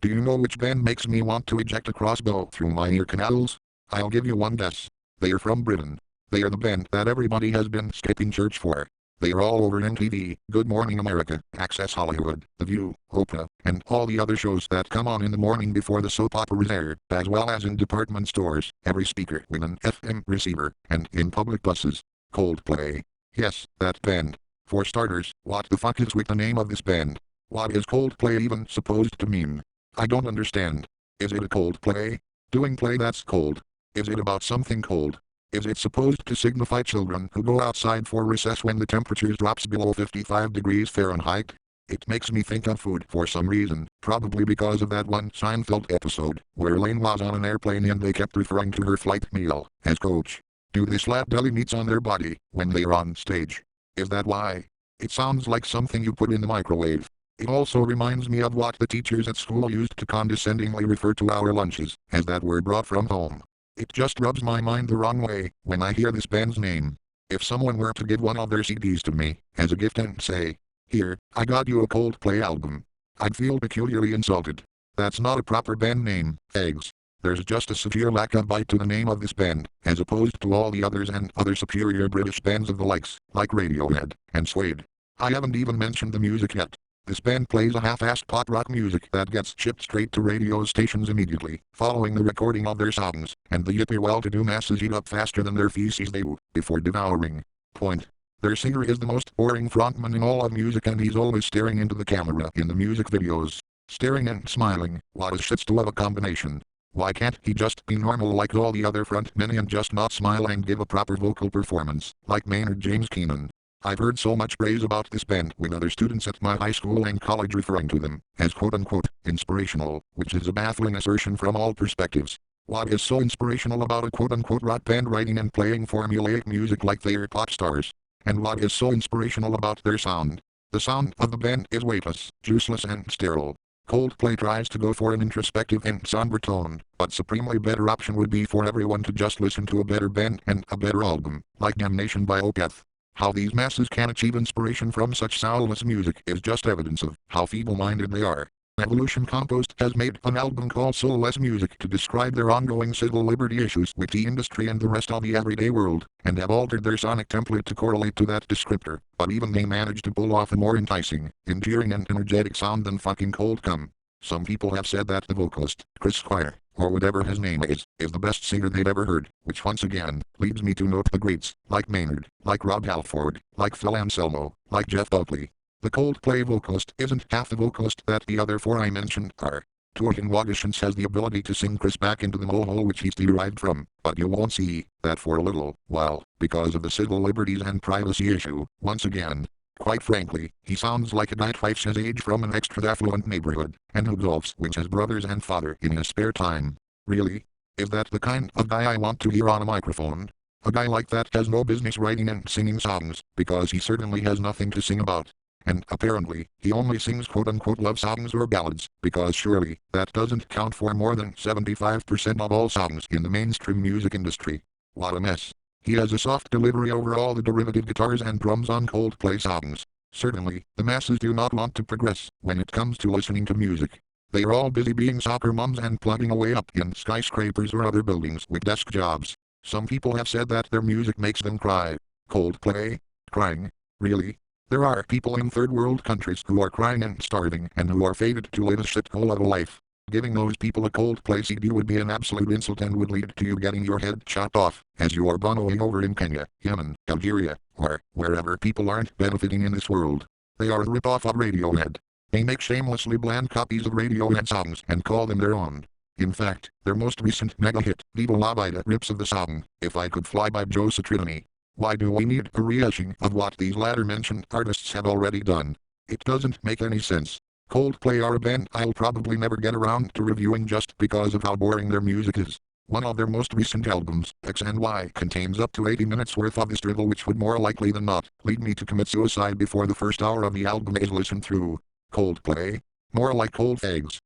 Do you know which band makes me want to eject a crossbow through my ear canals? I'll give you one guess. They are from Britain. They are the band that everybody has been skipping church for. They are all over MTV, Good Morning America, Access Hollywood, The View, Oprah, and all the other shows that come on in the morning before the soap operas air, as well as in department stores, every speaker with an FM receiver, and in public buses. Coldplay. Yes, that band. For starters, what the fuck is with the name of this band? What is Coldplay even supposed to mean? I don't understand. Is it a cold play? Doing play that's cold. Is it about something cold? Is it supposed to signify children who go outside for recess when the temperature drops below 55 degrees Fahrenheit? It makes me think of food for some reason, probably because of that one Seinfeld episode, where Elaine was on an airplane and they kept referring to her flight meal as Coach. Do they slap deli meats on their body when they're on stage? Is that why? It sounds like something you put in the microwave. It also reminds me of what the teachers at school used to condescendingly refer to our lunches, as that were brought from home. It just rubs my mind the wrong way when I hear this band's name. If someone were to give one of their CDs to me as a gift and say, "Here, I got you a Coldplay album," I'd feel peculiarly insulted. That's not a proper band name, eggs. There's just a severe lack of bite to the name of this band, as opposed to all the others and other superior British bands of the likes, like Radiohead and Suede. I haven't even mentioned the music yet. This band plays a half-assed pop rock music that gets shipped straight to radio stations immediately, following the recording of their songs, and the yippee well-to-do masses eat up faster than their feces they do, before devouring. Point. Their singer is the most boring frontman in all of music and he's always staring into the camera in the music videos. Staring and smiling, what a shitstool of a combination. Why can't he just be normal like all the other frontmen and just not smile and give a proper vocal performance, like Maynard James Keenan? I've heard so much praise about this band with other students at my high school and college referring to them as quote-unquote inspirational, which is a baffling assertion from all perspectives. What is so inspirational about a quote-unquote rock band writing and playing formulaic music like they're pop stars? And what is so inspirational about their sound? The sound of the band is weightless, juiceless and sterile. Coldplay tries to go for an introspective and somber tone, but supremely better option would be for everyone to just listen to a better band and a better album, like Damnation by Opeth. How these masses can achieve inspiration from such soulless music is just evidence of how feeble-minded they are. Evolution Compost has made an album called Soulless Music to describe their ongoing civil liberty issues with the industry and the rest of the everyday world, and have altered their sonic template to correlate to that descriptor, but even they managed to pull off a more enticing, endearing and energetic sound than fucking Cold Cum. Some people have said that the vocalist, Chris Squire, or whatever his name is the best singer they've ever heard, which once again, leads me to note the greats, like Maynard, like Rob Halford, like Phil Anselmo, like Jeff Buckley. The Coldplay vocalist isn't half the vocalist that the other four I mentioned are. Torsten Wageshans has the ability to sing Chris back into the mole which he's derived from, but you won't see that for a little while, because of the civil liberties and privacy issue, once again. Quite frankly, he sounds like a guy twice his age from an extra-affluent neighborhood, and who golfs with his brothers and father in his spare time. Really? Is that the kind of guy I want to hear on a microphone? A guy like that has no business writing and singing songs, because he certainly has nothing to sing about. And apparently, he only sings quote-unquote love songs or ballads, because surely, that doesn't count for more than 75% of all songs in the mainstream music industry. What a mess. He has a soft delivery over all the derivative guitars and drums on Coldplay songs. Certainly, the masses do not want to progress when it comes to listening to music. They are all busy being soccer moms and plugging away up in skyscrapers or other buildings with desk jobs. Some people have said that their music makes them cry. Coldplay? Crying? Really? There are people in third world countries who are crying and starving and who are fated to live a shithole of a life. Giving those people a Coldplay CD would be an absolute insult and would lead to you getting your head chopped off, as you are bonoing over in Kenya, Yemen, Algeria, or wherever people aren't benefiting in this world. They are a rip-off of Radiohead. They make shamelessly bland copies of Radiohead songs and call them their own. In fact, their most recent mega-hit, Viva La Vida, rips of the song, If I Could Fly by Joe Satriani. Why do we need a rehashing of what these latter-mentioned artists have already done? It doesn't make any sense. Coldplay are a band I'll probably never get around to reviewing just because of how boring their music is. One of their most recent albums, X and Y, contains up to 80 minutes worth of this drivel which would more likely than not lead me to commit suicide before the first hour of the album is listened through. Coldplay? More like cold eggs.